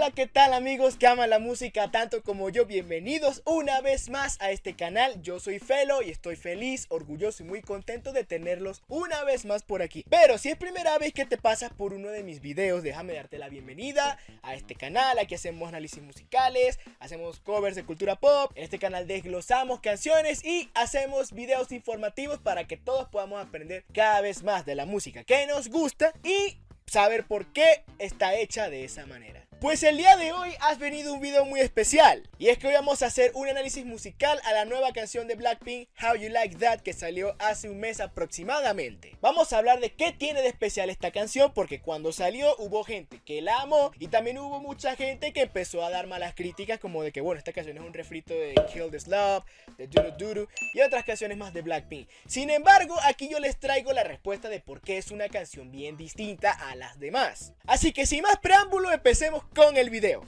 Hola, ¿qué tal amigos que aman la música tanto como yo? Bienvenidos una vez más a este canal. Yo soy Felo y estoy feliz, orgulloso y muy contento de tenerlos una vez más por aquí. Pero si es primera vez que te pasas por uno de mis videos, déjame darte la bienvenida a este canal. Aquí hacemos análisis musicales, hacemos covers de cultura pop. En este canal desglosamos canciones y hacemos videos informativos para que todos podamos aprender cada vez más de la música que nos gusta y saber por qué está hecha de esa manera. Pues el día de hoy has venido un video muy especial, y es que hoy vamos a hacer un análisis musical a la nueva canción de Blackpink, How You Like That, que salió hace un mes aproximadamente. Vamos a hablar de qué tiene de especial esta canción, porque cuando salió hubo gente que la amó y también hubo mucha gente que empezó a dar malas críticas, como de que bueno, esta canción es un refrito de Kill This Love, de Doo Doo Doo y otras canciones más de Blackpink. Sin embargo, aquí yo les traigo la respuesta de por qué es una canción bien distinta a las demás. Así que sin más preámbulo, empecemos con el video.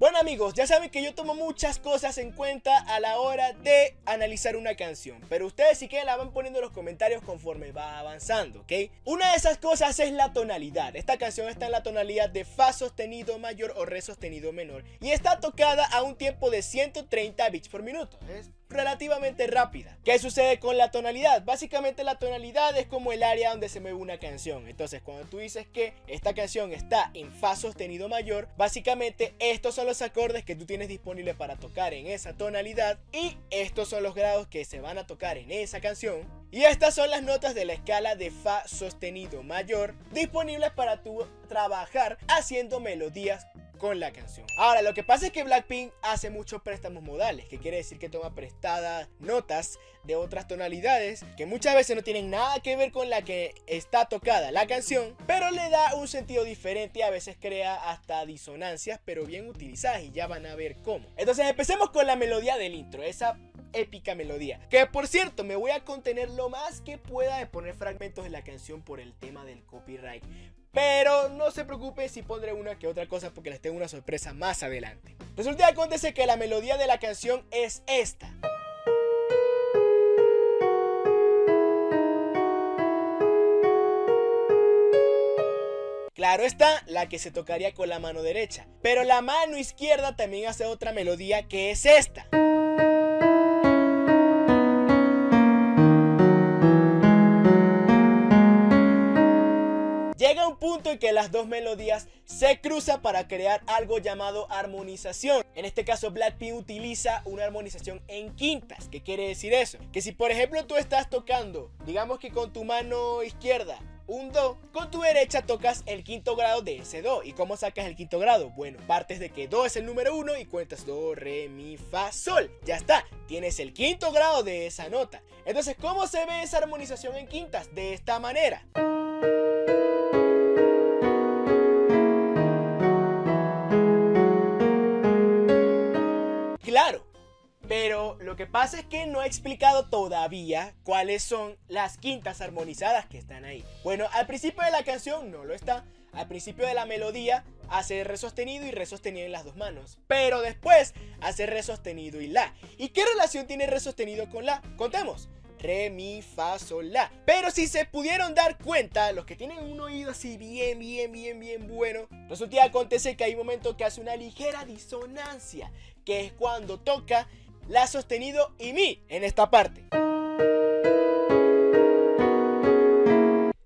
Bueno amigos, ya saben que yo tomo muchas cosas en cuenta a la hora de analizar una canción, pero ustedes sí que la van poniendo en los comentarios conforme va avanzando, ¿ok? Una de esas cosas es la tonalidad. Esta canción está en la tonalidad de Fa sostenido mayor o Re sostenido menor y está tocada a un tiempo de 130 bits por minuto. Es relativamente rápida. ¿Qué sucede con la tonalidad? Básicamente la tonalidad es como el área donde se mueve una canción. Entonces cuando tú dices que esta canción está en Fa sostenido mayor, básicamente estos son los acordes que tú tienes disponibles para tocar en esa tonalidad y estos son los grados que se van a tocar en esa canción. Y estas son las notas de la escala de Fa sostenido mayor disponibles para tú trabajar haciendo melodías con la canción. Ahora, lo que pasa es que Blackpink hace muchos préstamos modales, que quiere decir que toma prestadas notas de otras tonalidades que muchas veces no tienen nada que ver con la que está tocada la canción, pero le da un sentido diferente y a veces crea hasta disonancias, pero bien utilizadas, y ya van a ver cómo. Entonces empecemos con la melodía del intro, esa épica melodía, que por cierto me voy a contener lo más que pueda de poner fragmentos de la canción por el tema del copyright, pero no se preocupe si pondré una que otra cosa porque les tengo una sorpresa más adelante. Resulta que acontece que la melodía de la canción es esta. Claro está, la que se tocaría con la mano derecha, pero la mano izquierda también hace otra melodía que es esta. Llega un punto en que las dos melodías se cruzan para crear algo llamado armonización. En este caso Blackpink utiliza una armonización en quintas. ¿Qué quiere decir eso? Que si por ejemplo tú estás tocando, digamos que con tu mano izquierda un Do, con tu derecha tocas el quinto grado de ese Do. ¿Y cómo sacas el quinto grado? Bueno, partes de que Do es el número 1 y cuentas Do, Re, Mi, Fa, Sol. Ya está, tienes el quinto grado de esa nota. Entonces, ¿cómo se ve esa armonización en quintas? De esta manera. Claro, pero lo que pasa es que no he explicado todavía cuáles son las quintas armonizadas que están ahí. Bueno, al principio de la canción no lo está. Al principio de la melodía hace Re sostenido y Re sostenido en las dos manos, pero después hace Re sostenido y La. ¿Y qué relación tiene Re sostenido con La? Contemos. Re, Mi, Fa, Sol, La. Pero si se pudieron dar cuenta, los que tienen un oído así bien bueno, resulta que acontece que hay un momento que hace una ligera disonancia, que es cuando toca La sostenido y Mi en esta parte.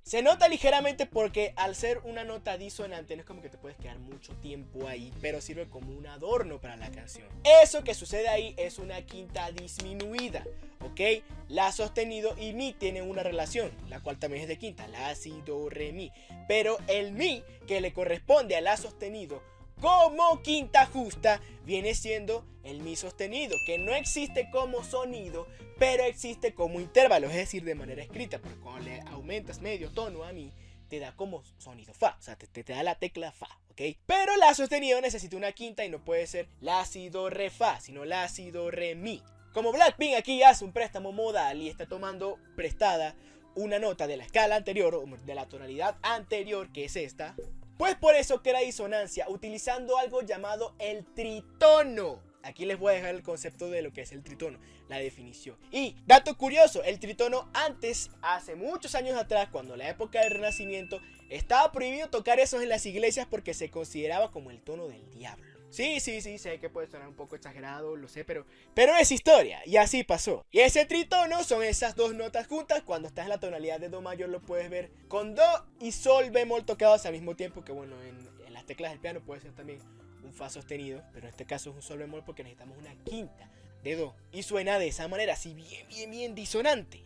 Se nota ligeramente porque al ser una nota disonante no es como que te puedes quedar mucho tiempo ahí, pero sirve como un adorno para la canción. Eso que sucede ahí es una quinta disminuida, ¿ok? La sostenido y Mi tienen una relación, la cual también es de quinta, La, Si, Do, Re, Mi. Pero el Mi que le corresponde a La sostenido como quinta justa viene siendo el Mi sostenido, que no existe como sonido, pero existe como intervalo, es decir, de manera escrita, porque cuando le aumentas medio tono a Mi, te da como sonido Fa, o sea, te da la tecla Fa, ¿ok? Pero La sostenido necesita una quinta y no puede ser La, Si, Do, Re, Fa, sino La, Si, Do, Re, Mi. Como Blackpink aquí hace un préstamo modal y está tomando prestada una nota de la escala anterior, o de la tonalidad anterior, que es esta, pues por eso crea disonancia utilizando algo llamado el tritono. aquí les voy a dejar el concepto de lo que es el tritono, la definición. Y, dato curioso, el tritono antes, hace muchos años atrás, cuando la época del Renacimiento, estaba prohibido tocar eso en las iglesias porque se consideraba como el tono del diablo. Sí, sé que puede sonar un poco exagerado, lo sé, pero es historia, y así pasó. Y ese tritono son esas dos notas juntas. Cuando estás en la tonalidad de do mayor lo puedes ver con do y sol bemol tocados al mismo tiempo, que bueno, en las teclas del piano puede ser también un fa sostenido, pero en este caso es un sol bemol porque necesitamos una quinta de do. Y suena de esa manera, así bien disonante.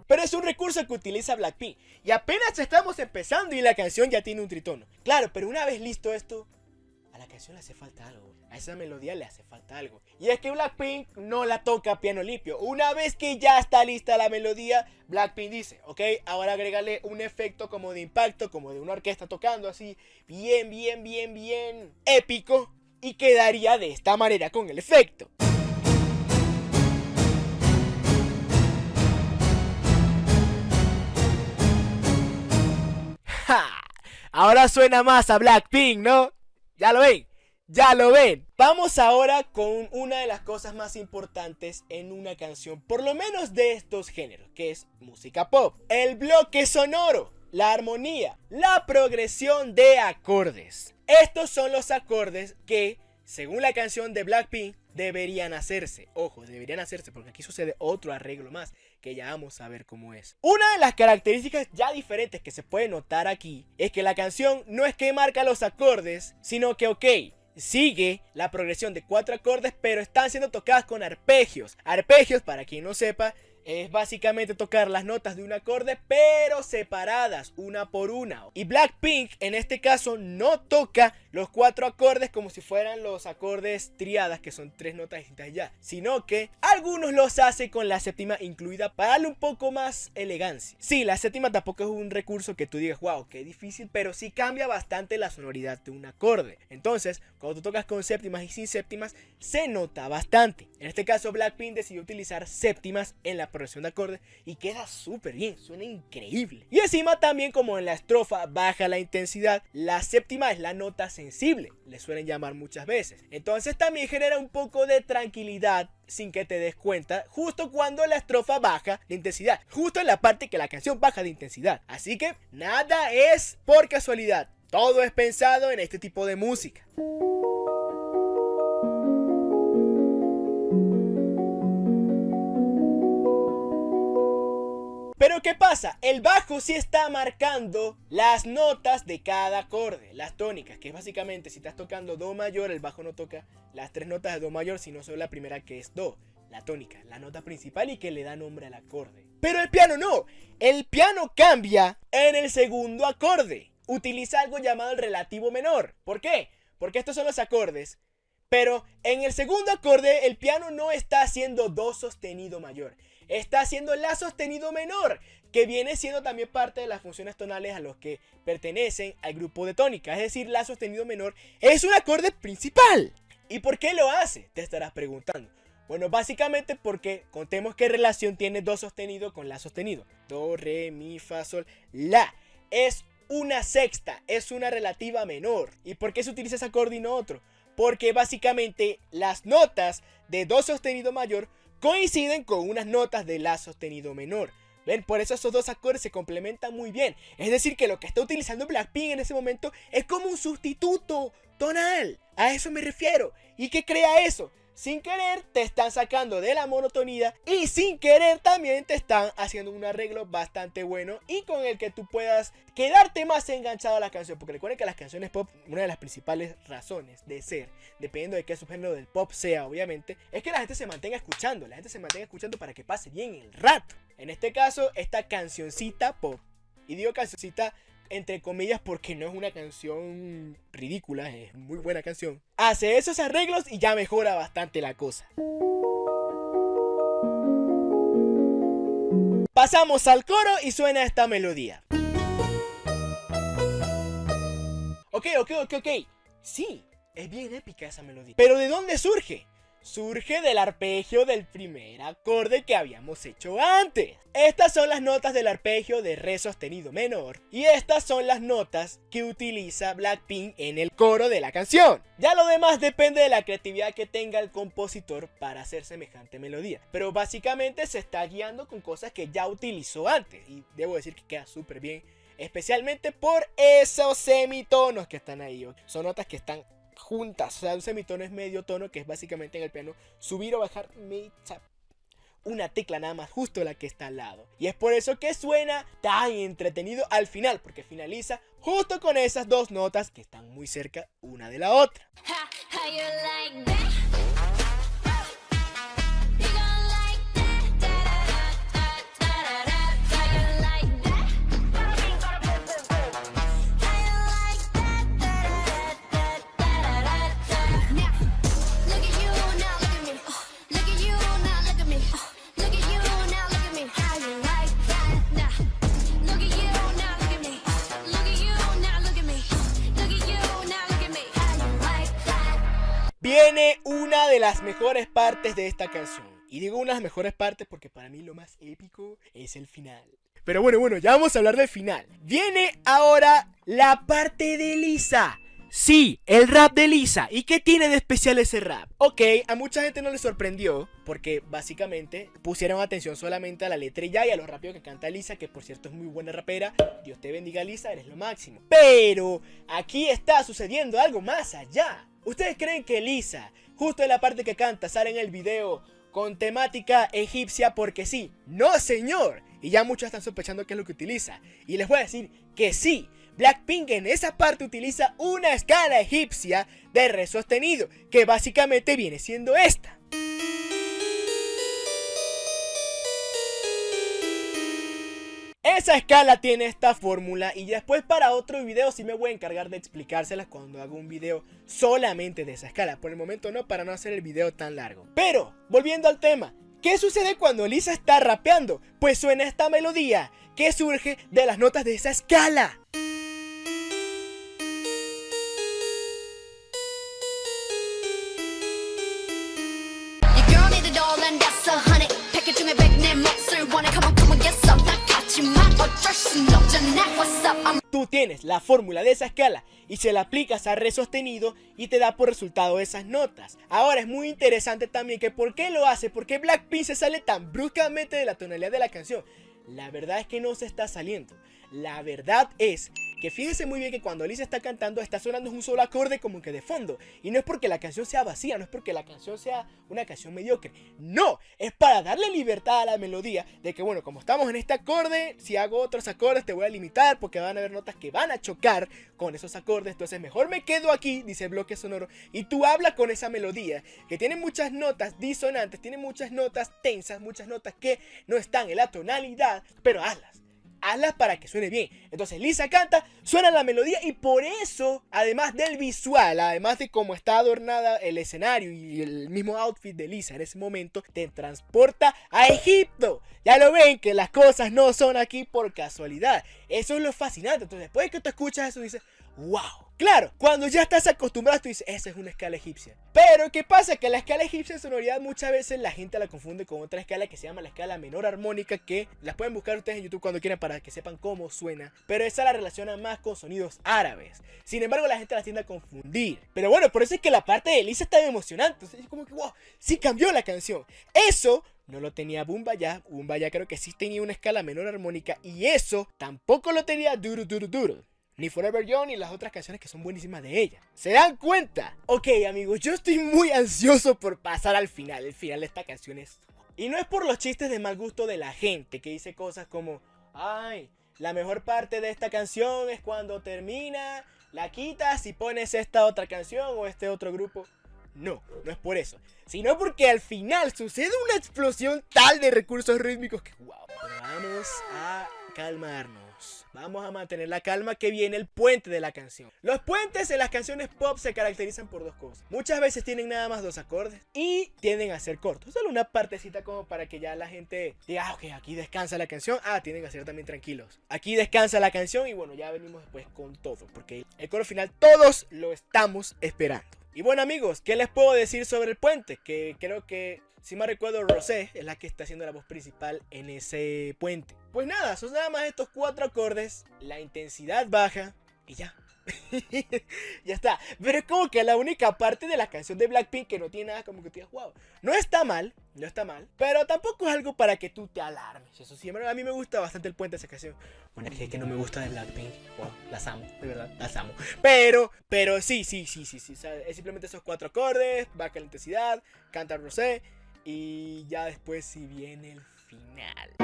Pero es un recurso que utiliza Blackpink. Y apenas estamos empezando y la canción ya tiene un tritono. Claro, pero una vez listo esto, a la canción le hace falta algo. A esa melodía le hace falta algo. Y es que Blackpink no la toca a piano limpio. Una vez que ya está lista la melodía, Blackpink dice, ok, ahora agrégale un efecto como de impacto, como de una orquesta tocando así, bien épico. Y quedaría de esta manera con el efecto. Ahora suena más a Blackpink, ¿no? Ya lo ven. Vamos ahora con una de las cosas más importantes en una canción, por lo menos de estos géneros, que es música pop. El bloque sonoro, la armonía, la progresión de acordes. Estos son los acordes que, según la canción de Blackpink, deberían hacerse. Ojo, deberían hacerse porque aquí sucede otro arreglo más que ya vamos a ver cómo es. Una de las características ya diferentes que se puede notar aquí es que la canción no es que marca los acordes, sino que sigue la progresión de 4 acordes, pero están siendo tocadas con arpegios. Arpegios, para quien no sepa, es básicamente tocar las notas de un acorde pero separadas una por una. Y Blackpink en este caso no toca los 4 acordes como si fueran los acordes triadas, que son 3 notas distintas ya, sino que algunos los hace con la séptima incluida para darle un poco más elegancia. Sí, la séptima tampoco es un recurso que tú digas wow, qué difícil, pero sí cambia bastante la sonoridad de un acorde. Entonces, cuando tú tocas con séptimas y sin séptimas, se nota bastante. En este caso Blackpink decidió utilizar séptimas en la progresión de acordes y queda súper bien, suena increíble. Y encima también, como en la estrofa baja la intensidad, la séptima es la nota sensible, le suelen llamar muchas veces. Entonces también genera un poco de tranquilidad sin que te des cuenta, justo cuando la estrofa baja de intensidad, justo en la parte que la canción baja de intensidad. Así que nada es por casualidad, todo es pensado en este tipo de música. Pero ¿qué pasa? El bajo sí está marcando las notas de cada acorde, las tónicas, que es básicamente si estás tocando do mayor, el bajo no toca las 3 notas de do mayor, sino solo la primera, que es do, la tónica, la nota principal y que le da nombre al acorde. Pero el piano no, el piano cambia en el segundo acorde, utiliza algo llamado el relativo menor. ¿Por qué? Porque estos son los acordes, pero en el segundo acorde el piano no está haciendo do sostenido mayor, está haciendo la sostenido menor, que viene siendo también parte de las funciones tonales a los que pertenecen al grupo de tónica. Es decir, la sostenido menor es un acorde principal. ¿Y por qué lo hace? Te estarás preguntando. Bueno, básicamente porque contemos qué relación tiene do sostenido con la sostenido. Do, re, mi, fa, sol, la. Es una sexta, es una relativa menor. ¿Y por qué se utiliza ese acorde y no otro? Porque básicamente las notas de do sostenido mayor coinciden con unas notas de la sostenido menor. ¿Ven? Por eso esos dos acordes se complementan muy bien. Es decir, que lo que está utilizando Blackpink en ese momento es como un sustituto tonal. A eso me refiero. ¿Y qué crea eso? Sin querer te están sacando de la monotonía y sin querer también te están haciendo un arreglo bastante bueno y con el que tú puedas quedarte más enganchado a la canción. Porque recuerden que las canciones pop, una de las principales razones de ser, dependiendo de qué subgénero del pop sea obviamente, es que la gente se mantenga escuchando. La gente se mantenga escuchando para que pase bien el rato. En este caso, esta cancioncita pop, y digo cancioncita entre comillas porque no es una canción ridícula, es muy buena canción, hace esos arreglos y ya mejora bastante la cosa. Pasamos al coro y suena esta melodía. Ok. Sí, es bien épica esa melodía. Pero ¿de dónde surge? surge del arpegio del primer acorde que habíamos hecho antes. Estas son las notas del arpegio de re sostenido menor y estas son las notas que utiliza Blackpink en el coro de la canción. Ya lo demás depende de la creatividad que tenga el compositor para hacer semejante melodía, pero básicamente se está guiando con cosas que ya utilizó antes y debo decir que queda súper bien, especialmente por esos semitonos que están ahí. Son notas que están juntas, o sea, un semitono es medio tono, que es básicamente en el piano subir o bajar una tecla nada más, justo la que está al lado. Y es por eso que suena tan entretenido al final, porque finaliza justo con esas dos notas que están muy cerca una de la otra. Viene una de las mejores partes de esta canción. Y digo una de las mejores partes porque para mí lo más épico es el final. Pero bueno, ya vamos a hablar del final. Viene ahora la parte de Lisa. Sí, el rap de Lisa. ¿Y qué tiene de especial ese rap? Ok, a mucha gente no le sorprendió porque básicamente pusieron atención solamente a la letra y a lo rápido que canta Lisa, que por cierto es muy buena rapera. Dios te bendiga, Lisa, eres lo máximo. Pero aquí está sucediendo algo más allá. ¿Ustedes creen que Lisa, justo en la parte que canta, sale en el video con temática egipcia porque sí? No, señor. Y ya muchos están sospechando qué es lo que utiliza. Y les voy a decir que sí. Blackpink en esa parte utiliza una escala egipcia de re sostenido, que básicamente viene siendo esta. Esa escala tiene esta fórmula y después para otro video sí me voy a encargar de explicárselas cuando haga un video solamente de esa escala. Por el momento no, para no hacer el video tan largo. Pero, volviendo al tema, ¿qué sucede cuando Lisa está rapeando? Pues suena esta melodía que surge de las notas de esa escala. Tú tienes la fórmula de esa escala y se la aplicas a re sostenido y te da por resultado esas notas. Ahora es muy interesante también que por qué lo hace, por qué Blackpink se sale tan bruscamente de la tonalidad de la canción. La verdad es que no se está saliendo. La verdad es que fíjense muy bien que cuando Lisa está cantando está sonando un solo acorde como que de fondo. Y no es porque la canción sea vacía, no es porque la canción sea una canción mediocre. No, es para darle libertad a la melodía de que bueno, como estamos en este acorde, si hago otros acordes te voy a limitar porque van a haber notas que van a chocar con esos acordes. Entonces mejor me quedo aquí, dice el bloque sonoro, y tú hablas con esa melodía que tiene muchas notas disonantes, tiene muchas notas tensas, muchas notas que no están en la tonalidad, pero hazlas para que suene bien. Entonces Lisa canta, suena la melodía y por eso, además del visual, además de cómo está adornada el escenario y el mismo outfit de Lisa en ese momento, te transporta a Egipto. Ya lo ven que las cosas no son aquí por casualidad. Eso es lo fascinante. Entonces después de que tú escuchas eso dices, wow. Claro, cuando ya estás acostumbrado tú dices, esa es una escala egipcia. Pero ¿qué pasa? Que la escala egipcia en sonoridad muchas veces la gente la confunde con otra escala que se llama la escala menor armónica, que las pueden buscar ustedes en YouTube cuando quieran para que sepan cómo suena. Pero esa la relaciona más con sonidos árabes. Sin embargo la gente la tiende a confundir. Pero bueno, por eso es que la parte de Lisa está emocionante. Entonces es como que wow, sí cambió la canción. Eso no lo tenía Bumba Ya. Bumba Ya creo que sí tenía una escala menor armónica. Y eso tampoco lo tenía Duro Duro Duro, ni Forever Young, ni las otras canciones que son buenísimas de ella. ¿Se dan cuenta? Ok, amigos, yo estoy muy ansioso por pasar al final. El final de esta canción es... Y no es por los chistes de mal gusto de la gente que dice cosas como, ay, la mejor parte de esta canción es cuando termina, la quitas y pones esta otra canción o este otro grupo. No, no es por eso, sino porque al final sucede una explosión tal de recursos rítmicos que wow. Pero vamos a calmarnos. Vamos a mantener la calma, que viene el puente de la canción. Los puentes en las canciones pop se caracterizan por dos cosas. Muchas veces tienen nada más dos acordes y tienden a ser cortos. Solo una partecita como para que ya la gente diga, ok, aquí descansa la canción. Tienen que ser también tranquilos. Aquí descansa la canción y bueno, ya venimos después con todo, porque el coro final todos lo estamos esperando. Y bueno amigos, ¿qué les puedo decir sobre el puente? Que creo que, si me recuerdo, Rosé es la que está haciendo la voz principal en ese puente. Pues nada, son nada más estos 4 acordes, la intensidad baja y ya. Ya está. Pero es como que la única parte de la canción de Blackpink que no tiene nada como que tú digas, wow. No está mal, no está mal, pero tampoco es algo para que tú te alarmes. Eso sí, a mí me gusta bastante el puente de esa canción. Bueno, que no me gusta de Blackpink. Wow, las amo, de verdad, las amo. Pero sí. O sea, es simplemente esos 4 acordes, baja la intensidad, canta Rosé y ya después si viene el final.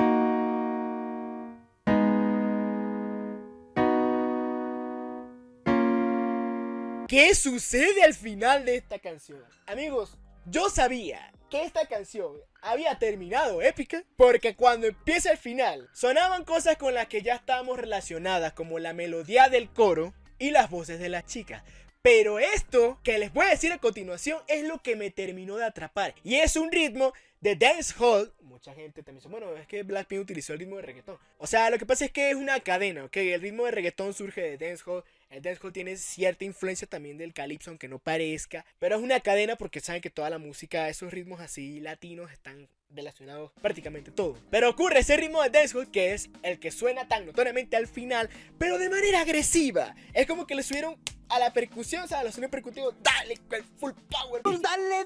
¿Qué sucede al final de esta canción? Amigos, yo sabía que esta canción había terminado épica porque cuando empieza el final sonaban cosas con las que ya estábamos relacionadas, como la melodía del coro y las voces de las chicas. Pero esto que les voy a decir a continuación es lo que me terminó de atrapar. Y es un ritmo de dancehall. Mucha gente también dice, bueno, es que Blackpink utilizó el ritmo de reggaetón. O sea, lo que pasa es que es una cadena, ¿ok? El ritmo de reggaetón surge de dancehall. El dancehall tiene cierta influencia también del calipso, aunque no parezca. Pero es una cadena porque saben que toda la música, esos ritmos así latinos están relacionados prácticamente todo. Pero ocurre ese ritmo de dancehall que es el que suena tan notoriamente al final, pero de manera agresiva. Es como que le subieron a la percusión, ¿sabes? Los sonidos percutivos, dale con el full power. Pues dale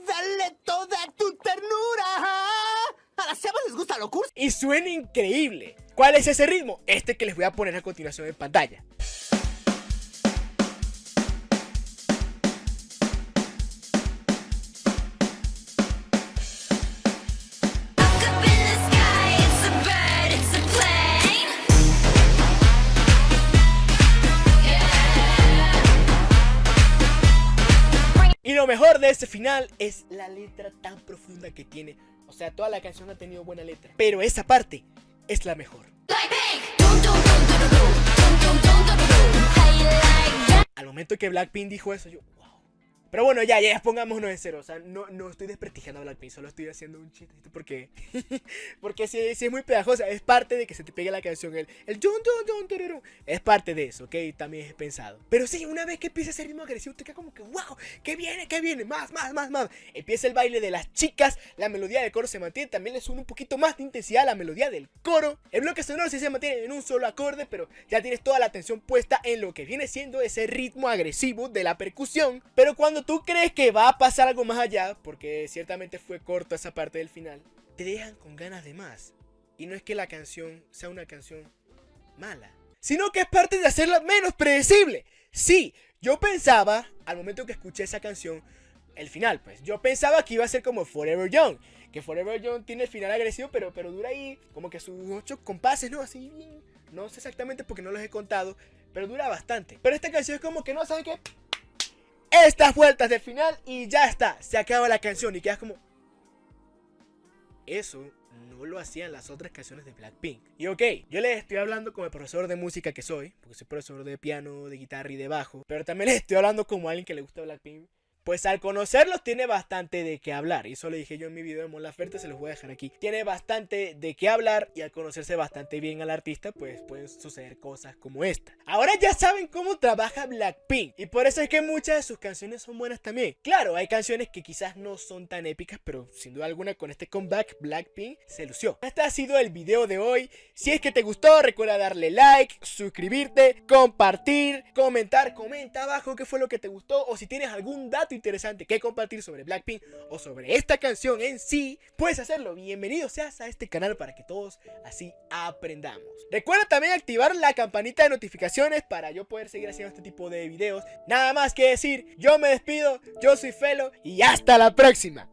toda tu ternura. A las chavas les gusta lo cursi. Y suena increíble. ¿Cuál es ese ritmo? Este que les voy a poner a continuación en pantalla. Y lo mejor de este final es la letra tan profunda que tiene. O sea, toda la canción ha tenido buena letra, pero esa parte es la mejor. Al momento que Blackpink dijo eso, yo, wow. Pero bueno, ya pongámonos en cero. O sea, no estoy desprestigiando a Blackpink, solo estoy haciendo un chiste. Porque si es muy pegajosa, es parte de que se te pegue la canción. El es parte de eso, ¿ok? También es pensado. Pero sí, una vez que empieza ese ritmo agresivo, te queda como que, wow, ¿qué viene? Más. Empieza el baile de las chicas, la melodía del coro se mantiene, también le sube un poquito más de intensidad a la melodía del coro. El bloque sonoro sí se mantiene en un solo acorde, pero ya tienes toda la atención puesta en lo que viene siendo ese ritmo agresivo de la percusión. Pero cuando tú crees que va a pasar algo más allá, porque ciertamente fue corto esa parte del final, te dejan con ganas de más. Y no es que la canción sea una canción mala, sino que es parte de hacerla menos predecible. Sí, yo pensaba, al momento que escuché esa canción, el final, pues, yo pensaba que iba a ser como Forever Young. Que Forever Young tiene el final agresivo, pero dura ahí como que sus 8 compases, ¿no? Así bien. No sé exactamente porque no los he contado, pero dura bastante. Pero esta canción es como que no, ¿saben qué? Estas vueltas del final y ya está, se acaba la canción y quedas como... Eso no lo hacían las otras canciones de Blackpink. Y ok, yo les estoy hablando como el profesor de música que soy, porque soy profesor de piano, de guitarra y de bajo, pero también les estoy hablando como alguien que le gusta Blackpink. Pues al conocerlos tiene bastante de qué hablar. Y eso lo dije yo en mi video de Mon Laferte, se los voy a dejar aquí. Tiene bastante de qué hablar y al conocerse bastante bien al artista, pues pueden suceder cosas como esta. Ahora ya saben cómo trabaja Blackpink. Y por eso es que muchas de sus canciones son buenas también. Claro, hay canciones que quizás no son tan épicas, pero sin duda alguna con este comeback Blackpink se lució. Este ha sido el video de hoy. Si es que te gustó, recuerda darle like, suscribirte, compartir, comentar. Comenta abajo qué fue lo que te gustó o si tienes algún dato interesante que compartir sobre Blackpink o sobre esta canción en sí, puedes hacerlo. Bienvenido seas a este canal para que todos así aprendamos. Recuerda también activar la campanita de notificaciones para yo poder seguir haciendo este tipo de videos. Nada más que decir, yo me despido, yo soy Felo y hasta la próxima.